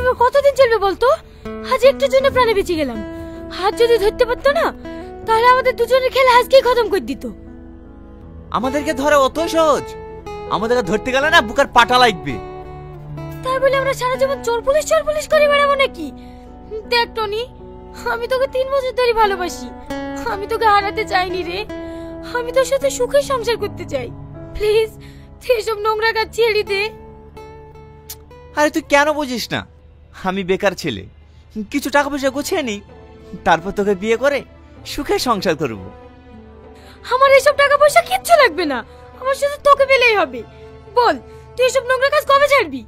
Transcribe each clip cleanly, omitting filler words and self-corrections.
এভাবে কতদিন চলবে বলতো? আজ একটুর জন্য প্রাণে বেঁচে গেলাম। হাত যদি ধরতে পারতো না, তাহলে আমাদের দুজনের খেলা আজকেই খতম করে দিত। আমাদেরকে ধরা অত সহজ? আমাদেরকে ধরতে গেলে না বুকের পাটা লাগবে। তাই বলে আমরা সারা জীবন চোর পুলিশ করে বেড়াবো নাকি? দেখ টনি, আমি তোকে 3 বছর ধরে ভালোবাসি। আমি তোকে হারাতে চাইনি রে। আমি তোর সাথে সুখে সংসার করতে চাই। প্লিজ তুই এসব নোংরা কাজ ছেড়ে দে। আরে তুই কেন বুঝিস না? আমি বেকার ছেলে, কিছু টাকা পয়সা গুছিয়ে নি, তারপর তোকে বিয়ে করে সুখে সংসার করব। আমার এসব টাকা পয়সা কিচ্ছু লাগবে না, আমার শুধু তোকে পেলেই হবে। বল তুই এসব নোংরা কাজ কবে ছাড়বি?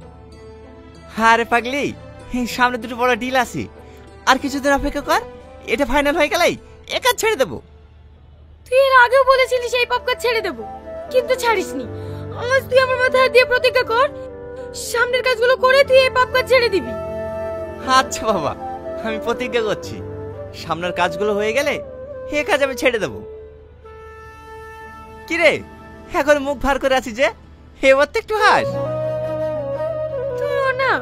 আরে পাগলি, সামনে দুটো বড় ডিল আছে, আর কিছুদিন অপেক্ষা কর। এটা ফাইনাল হয়ে গেলেই একা ছেড়ে দেবো। তুই এর আগেও বলেছিলিস এই পাপ কাজ ছেড়ে দেবো, কিন্তু ছাড়িসনি। আজ তুই আমার মাথায় হাত দিয়ে প্রতিজ্ঞা কর, সামনের কাজগুলো করে তুই এই পাপ কাজ ছেড়ে দিবি। আচ্ছা বাবা, আমি প্রতিজ্ঞা করছি, সামনের কাজগুলো হয়ে গেলে এ কাজ আমি ছেড়ে দেবো। কিরে এখন মুখ ভার করে আছি যে? এবার তো একটু হাস। তুইও না।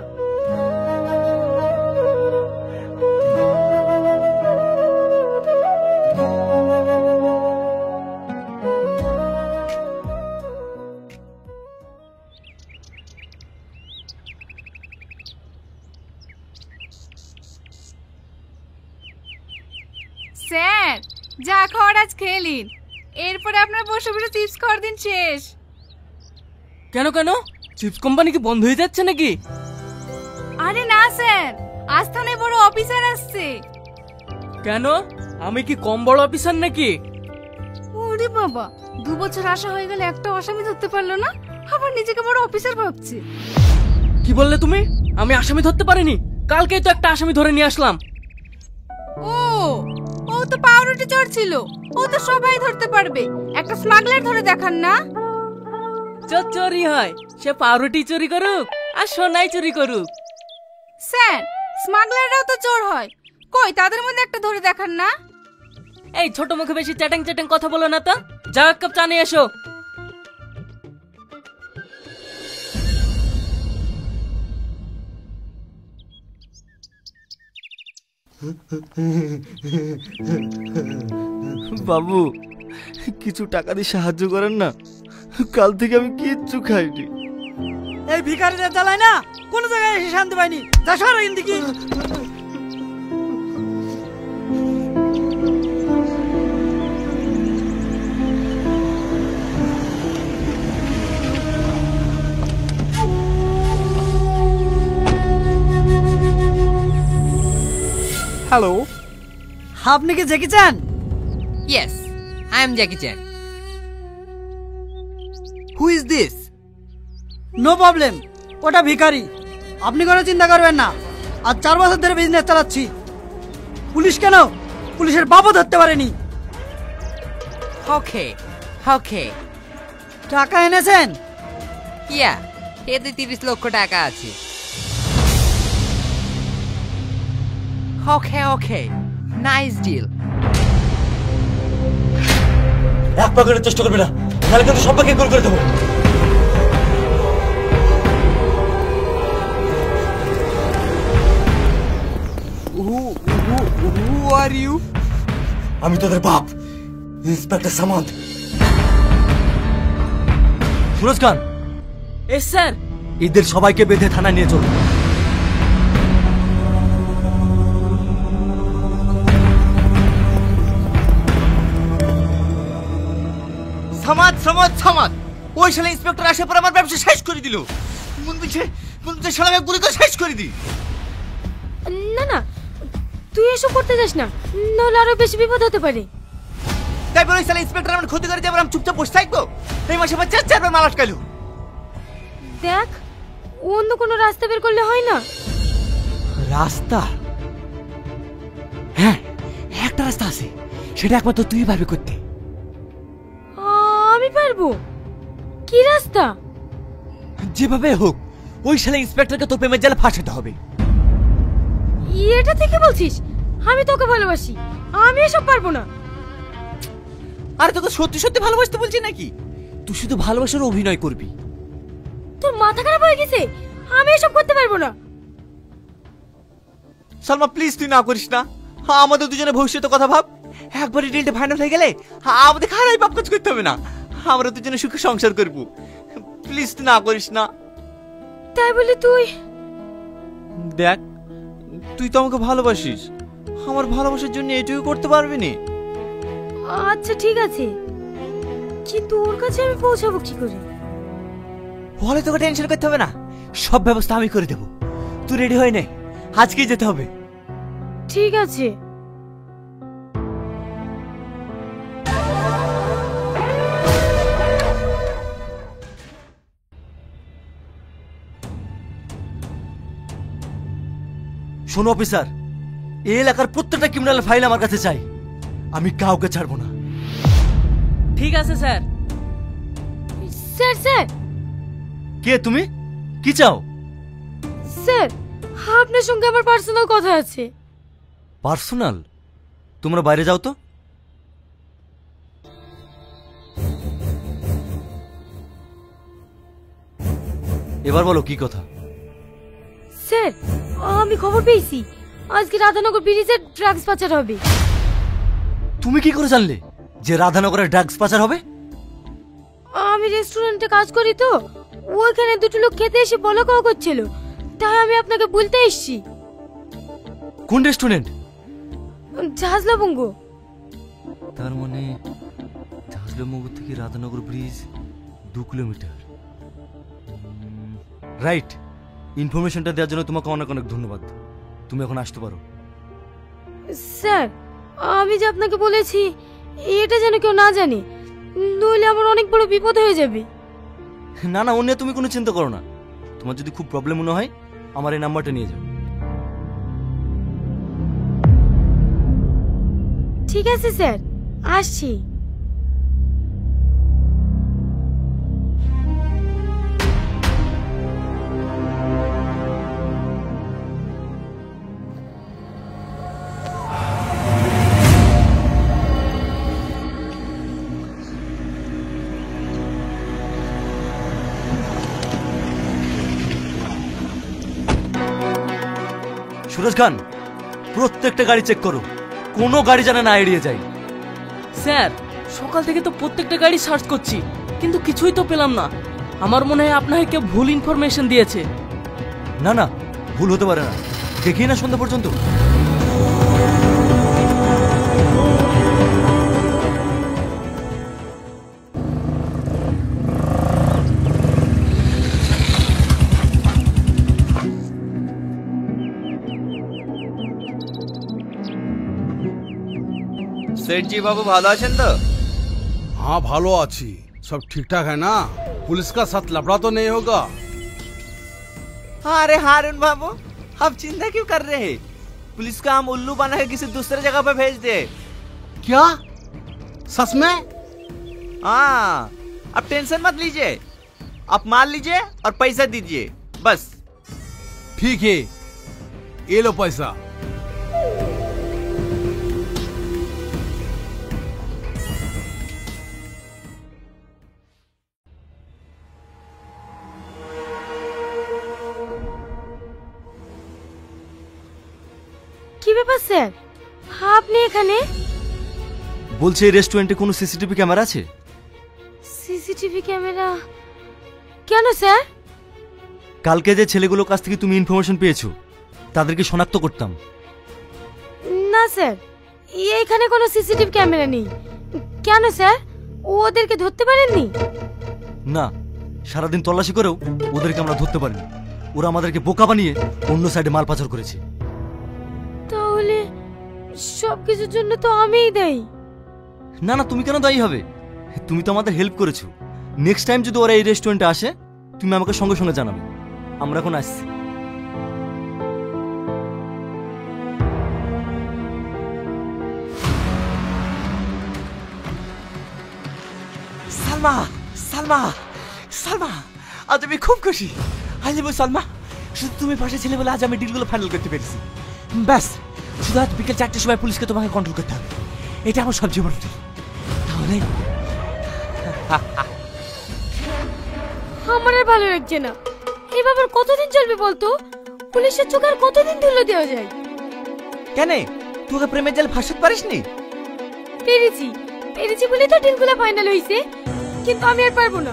স্যার, যা খাওয়ার আজ খেয়ে নিন, এরপরে আপনার বসে বসে চিপস খাওয়ার দিন শেষ। কেন কেন, চিপস কোম্পানি কি বন্ধ হয়ে যাচ্ছে নাকি? আরে না স্যার, আজ থানায় বড় অফিসার আসছে। কেন, আমি কি কম বড় অফিসার নাকি? ওরে বাবা, 2 বছর আসা হয়ে গেলে একটা আসামি ধরতে পারলো না, আবার নিজেকে বড় অফিসার ভাবছে। কি বললে তুমি? আমি আসামি ধরতে পারিনি, কালকেই তো একটা আসামি ধরে নিয়ে আসলাম। ও ও তো পাউরুটি চোর ছিল, ও তো সবাই ধরতে পারবে, একটা স্মাগলার ধরে দেখান না। চোর চোরই হয়, সে পাউরুটি চুরি করুক আর সোনাই চুরি করুক। স্যার, স্মাগলাররাও তো চোর হয়, কই তাদের মধ্যে একটা ধরে দেখান না। এই ছোট মুখে বেশি চ্যাটাং চ্যাটাং কথা বলো না তো, যাও এক কাপ চা নিয়ে এসো। বাবু, কিছু টাকা দিয়ে সাহায্য করেন না, কাল থেকে আমি কিচ্ছু খাইনি। এই ভিখারিদের জ্বালায় না কোনো জায়গায় এসে শান্তি পাইনি। যা সরো এখান থেকে। হ্যালো, আপনি কি জ্যাকি চান? Yes, I am Jackie Chan. Who is this? No problem, ওটা ভিখারি। আপনি কোনো চিন্তা করবেন না, আজ 4 বছর ধরে বিজনেস চালাচ্ছি। পুলিশ কেন, পুলিশের বাবু ধরতে পারেনি। ওকে ওকে, টাকা এনেছেন? ইয়া, এতে 30 লক্ষ টাকা আছে। ওকে ওকে, নাইস ডিল। এক পকেটের চেষ্টা করবি না, নাহলে কিন্তু সবাইকে গোল করে দেবো। Who are you? আমি তোদের বাপ, inspector Samanta. Suraj Khan. Yes sir. এদের সবাইকে বেঁধে থানা নিয়ে চল। সামাদ সামাদ সামাদ, ওই শালা ইন্সপেক্টর আসে পর আমার ব্যবসা শেষ করে দিল। মন বলছে শালাকে গুলি করে শেষ করে দি। না না, তুই এসব করতে যাস না, নাহলে আরো বেশি বিপদ হতে পারে। তাই বলে শালা ইন্সপেক্টর আমার ক্ষতি করে যাবে, আমি চুপচাপ বসে থাকবো? এই মাসে আমার 4 মাল আটকাইলো। দেখ, অন্য কোনো রাস্তা বের করলে হয় না? রাস্তা? হ্যাঁ, একটা রাস্তা আছে, সেটা একমাত্র তুই পারবি করতে। আমি পারবো? কি রাস্তা? যেভাবে হোক ওই শালা ইন্সপেক্টরকে তোর প্রেমের জালে ফাঁসাতে হবে। এটা থেকে বলছিস? আমি তোকে ভালোবাসি, আমি এসব পারবো না। আরে তোকে সত্যি সত্যি ভালোবাসতে বলছি নাকি? তুই শুধু ভালোবাসার অভিনয় করবি। তোর মাথা খারাপ হয়ে গেছে? আমি এসব করতে পারবো না। সালমা প্লিজ তুই না করিস না, আমাদের দুজনে ভবিষ্যতের কথা ভাব। একবারই ডিলটা ফাইনাল হয়ে গেলে আমাদের খারাপ বাপ কাজ করতে হবে না, আমরা দুজনে সুখে সংসার করব। প্লিজ তুই না করিস না। তাই বলে তুই? দেখ, তুই তো আমাকে ভালোবাসিস, আমার ভালোবাসার জন্য এটুকু করতে পারবি না। আচ্ছা ঠিক আছে, কিন্তু ওর কাছে আমি পৌঁছাবো কি করে? বলে তোকে টেনশন করতে হবে না, সব ব্যবস্থা আমি করে দেবো। তুই রেডি হয়ে নে, আজকেই যেতে হবে। ঠিক আছে। শোনো অফিসার, এই এলাকার প্রত্যেকটা ক্রিমিনাল ফাইল আমার কাছে চাই, আমি কাউকে ছাড়বো না। ঠিক আছে স্যার। স্যার স্যার কে তুমি, কি চাও? স্যার, আপনার সঙ্গে আমার পার্সোনাল কথা আছে। পার্সোনাল? তোমরা বাইরে যাও তো। এবার বলো কি কথা। স্যার, আমি খবর পেয়েছি আজকে রাধানগর ব্রিজে ড্রাগস পাচার হবে। তুমি কি করে জানলে যে রাধানগরে ড্রাগস পাচার হবে? আমি রেস্টুরেন্টে কাজ করি তো, ওইখানে দুটো লোক খেতে এসে বলাকওয়া করছিল, তাই আমি আপনাকে বলতে এসেছি। কোন রেস্টুরেন্ট? জাহাজ লবঙ্গ। তার মানে জাহাজলবঙ্গ থেকে রাধানগর ব্রিজ 2 কিলোমিটার। রাইট, ইনফরমেশনটা দেওয়ার জন্য তোমাকে অনেক অনেক ধন্যবাদ। তুমি এখন আসতে পারো। স্যার, আমি যে আপনাকে বলেছি এটা যেন কেউ না জানে, নইলে আমার অনেক বড় বিপদ হয়ে যাবে। না না, ও নিয়ে তুমি কোনো চিন্তা করো না। তোমার যদি খুব প্রবলেম মনে হয় আমার এই নাম্বারটা নিয়ে যাও। ঠিক আছে স্যার, আসছি। সুরজ খান, প্রত্যেকটা গাড়ি চেক করো, কোনো গাড়ি যেন না এড়িয়ে যায়। স্যার, সকাল থেকে তো প্রত্যেকটা গাড়ি সার্চ করছি, কিন্তু কিছুই তো পেলাম না। আমার মনে হয় আপনাকে কেউ ভুল ইনফরমেশন দিয়েছে। না না, ভুল হতে পারে না, দেখি না সন্ধ্যা পর্যন্ত। सेठ जी बाबू भालो आছেন তো? हाँ भालो आची, सब ठीक ठाक है ना? पुलिस का साथ लफड़ा तो नहीं होगा? अरे हारून बाबू, आप चिंता क्यों कर रहे हैं? पुलिस का हम उल्लू बना के किसी दूसरे जगह पे भेज दे। क्या सच में? हाँ, आप टेंशन मत लीजिए, आप माल लीजिए और पैसा दीजिए बस। ठीक है, ये लो पैसा। কি ব্যাপার স্যার, আপনি এখানে? বলছে এই রেস্টুরেন্টে কোনো সিসিটিভি ক্যামেরা আছে? CCTV camera? কেন স্যার? কালকে যে ছেলেগুলোর কাছ থেকে তুমি ইনফরমেশন পেয়েছো তাদেরকে শনাক্ত করতাম। না স্যার, এইখানে কোনো সিসিটিভি ক্যামেরা নেই। কেন স্যার, ওদেরকে ধরতে পারেননি? না, সারাদিন তল্লাশি করেও ওদেরকে আমরা ধরতে পারিনি। ওরা আমাদেরকে বোকা বানিয়ে অন্য সাইডে মাল পাচার করেছে। তাহলে সবকিছুর জন্য তো আমিই দায়ী। না না, তুমি কেন দায়ী হবে? তুমি তো আমাদের হেল্প করেছো। নেক্সট টাইম যদি ওরা এই রেস্টুরেন্টে আসে তুমি আমাকে সঙ্গে সঙ্গে জানাবে। আমরা এখন আসছি। সালমা, সালমা, সালমা, আজ আমি খুব খুশি। I love you Salma. শুধু তুমি পাশে ছিলে বলে আজ আমি ডিলগুলো ফাইনাল করতে পেরেছি। ব্যাস, শুধু আজ বিকেল 4টের সময় পুলিশকে তোমাকে কন্ট্রোল করতে হবে, এটা আমার সবচেয়ে বড় ডিল। তাহলে আমার আর ভালো লাগছে না। এই ব্যাপার কতদিন চলবে বলতো? পুলিশের চোখে আর কতদিন ধুলো দেওয়া যায়? কেন তোকে প্রেমের জাল ফাঁসাতে পারিসনি? পেরেছি বলে তো ডিলগুলো ফাইনাল হইছে, কিন্তু আমি আর পারবো না।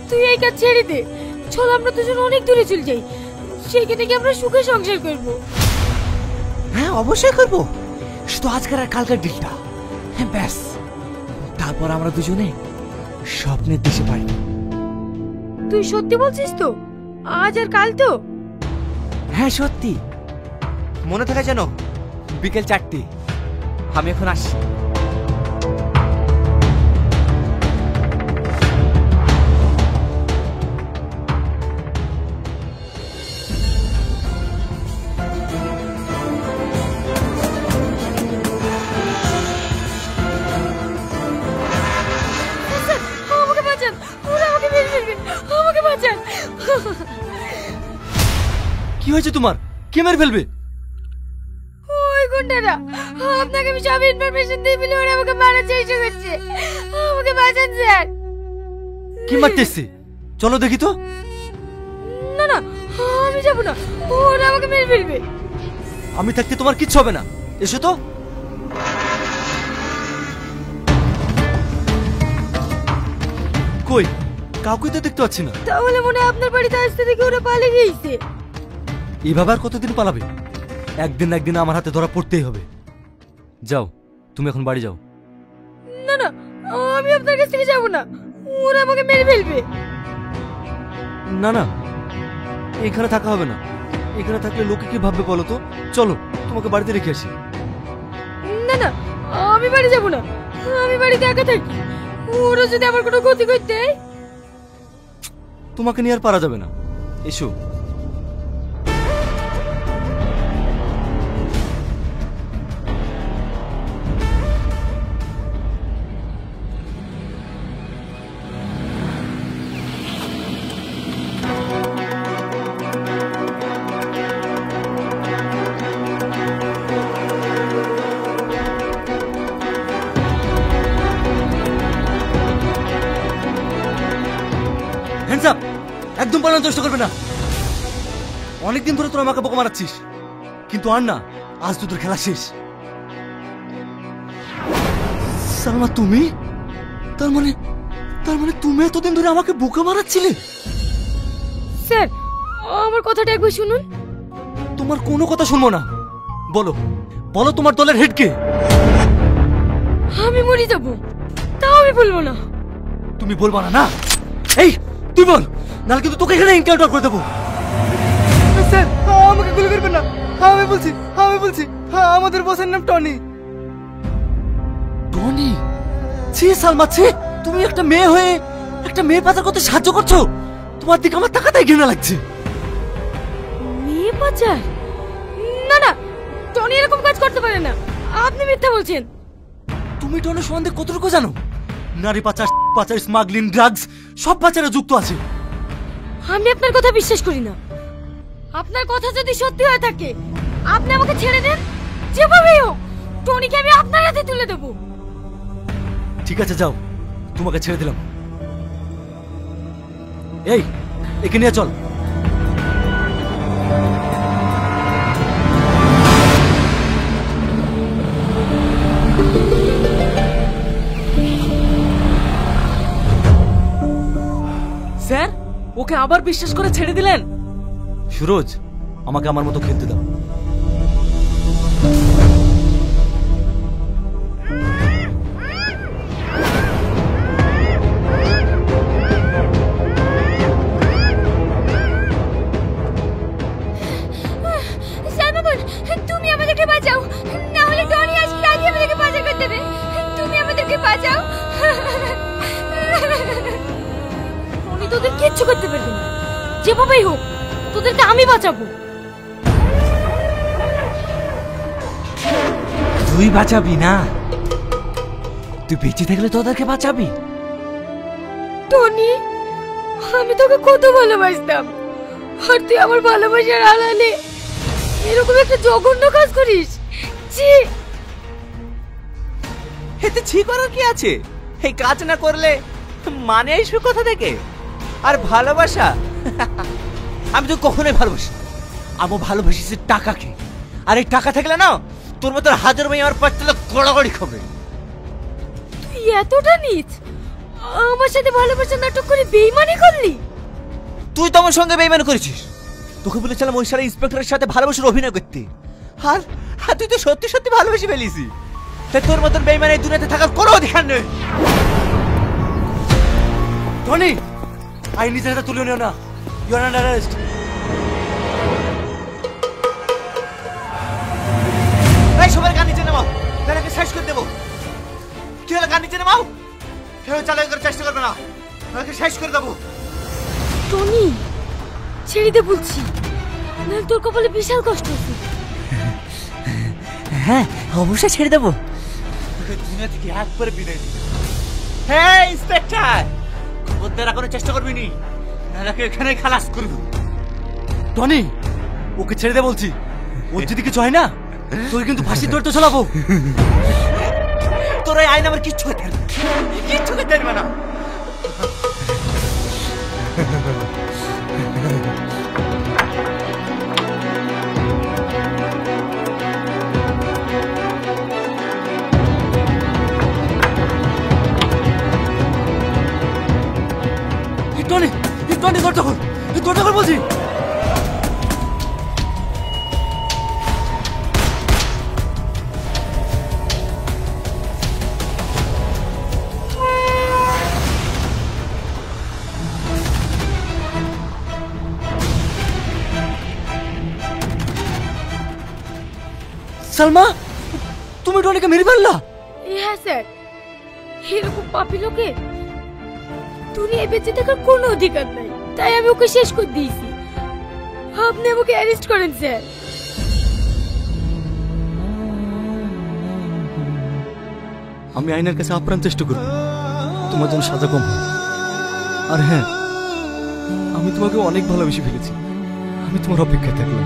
তুই এই কাজ ছেড়ে দে, চল আমরা দুজন অনেক দূরে চলে যাই, সেখানে গিয়ে আমরা সুখে সংসার করব। হ্যাঁ অবশ্যই করবো, শুধু আজকের আর কালকের ডিলটা। হ্যাঁ ব্যাস, তারপর আমরা দুজনে স্বপ্নের দেশে পারি। তুই সত্যি বলছিস তো? আজ আর কাল তো? হ্যাঁ সত্যি, মনে থাকে যেন বিকেল 4টে। আমি এখন আসি। আমাকে বাঁচান, ওরা আমাকে মেরে ফেলবে, আমাকে বাঁচান। কি হয়েছে তোমার? কে মেরে ফেলবে? ওই গুন্ডারা, আপনাকে আমি সব ইনফরমেশন দিয়ে বলে ওরা আমাকে মারার চেষ্টা করছে। আমাকে বাঁচান স্যার। কি মারতেছে? চলো দেখি তো। না না, আমি যাব না, ওরা আমাকে মেরে ফেলবে। আমি থাকতে তোমার কিচ্ছু হবে না, এসো তো। কই কাউকে তো দেখতে পাচ্ছি না। তাহলে মনে হয় আপনার বাড়িতে আসতে দেখে ওরা পালিয়ে গিয়েছে। এইভাবে আর কতদিন পালাবে? একদিন না একদিন আমার হাতে ধরা পড়তেই হবে। যাও, তুমি এখন বাড়ি যাও। না না, আমি আপনার কাছ থেকে যাব না, ওরা আমাকে মেরে ফেলবে। না না, এখানে থাকা হবে না। এখানে থাকলে লোকে কি ভাববে বলো তো? চলো তোমাকে বাড়িতে রেখে আসি। না না, আমি বাড়ি যাব না, আমি বাড়িতে একা থাকি। ওরা যদি আমার কোনো ক্ষতি করতে দেয়। তোমাকে নিয়ে আর পারা যাবে না, এসো। Hands up! একদম পালানোর চেষ্টা করবে না। অনেকদিন ধরে তোরা আমাকে বোকা মারাচ্ছিস, কিন্তু আর না, আজ তো তোর খেলা শেষ। সালমা তুমি? তার মানে তুমি এতদিন ধরে আমাকে বোকা মারাচ্ছিলে? স্যার, আমার কথাটা একবার শুনুন। তোমার কোনো কথা শুনবো না। বলো বলো, তোমার দলের হেড কে? আমি মরে যাব, তাও আমি বলবো না। তুমি বলবা না? না, এই তুই বল, নাহলে কিন্তু তোকে এখানে এনকাউন্টার করে দেবো। স্যার আমাকে গুলি করবেন না, আমি বলছি আমাদের বসের নাম টনি। টনি? ছি সালমা, ছি! তুমি একটা মেয়ে হয়ে একটা মেয়ে পাচার করতে সাহায্য করছো? তোমার দিকে আমার তাকাতেই ঘৃণা লাগছে। মেয়ে পাচার? না না, টনি এরকম কাজ করতে পারে না, আপনি মিথ্যা বলছেন। তুমি টনির সম্বন্ধে কতটুকু জানো? নারী পাচার, স্মাগলিং, ড্রাগস সব পাচারে যুক্ত আছে। আমি আপনার কথা বিশ্বাস করি না। আপনার কথা যদি সত্যি হয়ে থাকে, আপনি আমাকে ছেড়ে দেন, যেভাবেই হোক টনিকে আমি আপনার হাতে তুলে দেবো। ঠিক আছে যাও, তোমাকে ছেড়ে দিলাম। এই একে নিয়ে চল। স্যার, ওকে আবার বিশ্বাস করে ছেড়ে দিলেন? সুরজ, আমাকে আমার মতো খেলতে দাও। তুমি আমাদেরকে বাঁচাও, না হলে টনি আজকে রাতে আমাদেরকে বাঁচা করে দেবে। তুমি আমাদেরকে বাঁচাও। টনি তোদের কিচ্ছু করতে পারবে না, যেভাবেই হোক তোদেরকে আমি বাঁচাবো। তুই বাঁচাবি না? তুই বেঁচে থাকলে তোদেরকে বাঁচাবি। টনি, আমি তোকে কত ভালোবাসতাম, আর তুই আমার ভালোবাসার আড়ালে এরকম একটা জঘন্য কাজ করিস। ছি! এতে ছি করার কি আছে? এই কাজ না করলে মানে আসবে কোথা থেকে? আর ভালোবাসা? আমি তো কখনোই ভালোবাসি। আমি ভালোবাসি টাকাকে, আর এই টাকা থাকলে না তোর মতো হাজার মেয়ে আমার পাঁচতলা গড়াগড়ি খাবে। তুই এতটা নিচ আমার সাথে ভালোবাসা নাটক করে বেইমানি করলি? তুই তো আমার সঙ্গে বেইমানি করেছিস। তোকে বলেছিলাম ওই সারা ইন্সপেক্টরের সাথে ভালোবাসার অভিনয় করতে, আর তুই তো সত্যি সত্যি ভালোবেসে ফেলিসি। তাই তোর মতন বেইমান এই দুনিয়াতে থাকার কোনো অধিকার নেই। টনি, আই নিজের হাতে তুলে নিও না। You are under arrest. এই সবার গান নিচে নামাও, তাহলে শেষ করে দেবো। কি হলো, গান নিচে নামাও। কেউ চালাকি করার চেষ্টা করবে না, তাকে শেষ করে দেবো। টনি ছেড়ে দে বলছি, নাহলে তোর কপালে বিশাল কষ্ট আছে। হ্যাঁ অবশ্যই ছেড়ে দেবো, তোকে দুনিয়া থেকে একবারে বিদায় দিই। হ্যাঁ ইন্সপেক্টর, খবরদার রাখার চেষ্টা করবি নি, নাহলে এখানে খালাস করবো। টনি, ওকে ছেড়ে দে বলছি। ওর যদি কিছু হয় না, তোর কিন্তু ফাঁসির দৌড় তো চালাবো। তোর এই আইন আমার কিচ্ছু করতে পারবে না, কিচ্ছু করতে পারবে না। টনি, টনি দরজা খোল, দরজা খোল বলছি। সালমা, তুমি টনিকে মেরে ফেললা? হ্যাঁ স্যার, এরকম পাপী লোকে দুনিয়ায় বেঁচে থাকার কোনো অধিকার নাই, তাই আমি ওকে শেষ করে দিয়েছি। আপনি আমাকে অ্যারেস্ট করেন স্যার। আমি আইনের কাছে আপ্রাণ চেষ্টা করব তোমার জন্য সাজা কম হয়। আর হ্যাঁ, আমি তোমাকে অনেক ভালোবেসে ফেলেছি। আমি তোমার অপেক্ষায় থাকলাম।